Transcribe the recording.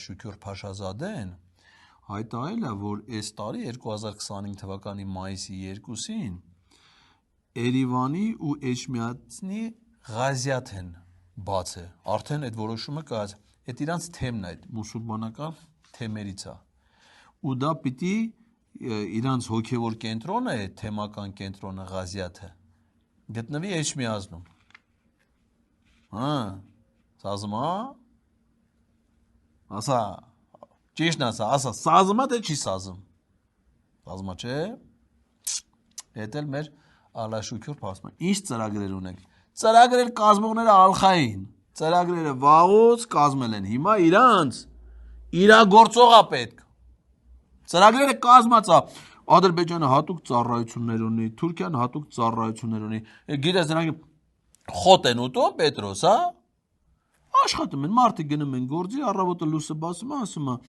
Շուքյուր Փաշազադեն հայտարարել է, որ այս տարի 2025 թվականի մայիսի 2-ին Երևանի ու Էջմիածնի Ղազիաթեն բաց է, արդեն այդ որոշումը կայաց, այդ իրանց թեմն է, այդ մուսուլմանական թեմերից է, ու դա պիտի իրանց հոգևոր կենտրոնը է, թեմական կենտրոնը Ղազիաթը, գտնվի Էջմիածնում, սազմա, ասա, ճիշտն ասա, սազմա թե չի սազմ, սազմա չէ, հետ էլ մեր Ալաշուքյուր Փասման, ինչ ծրագրեր ունենք, ծրագրեր կազմողները ալխային, ծրագրերը վաղուց կազմել են, հիմա իրանց իրագործողա պետք, ծրագրերը կազմած է, Ադրբեջանը հատուկ ծառայություններ ունի, Թուրքիան հատուկ ծառայություններ ունի, գիտես նրանք խոտ են ուտում, Պետրոս, աշխատում են, մարդը գնում են գործի, առավոտը լույսը բացում, ասում է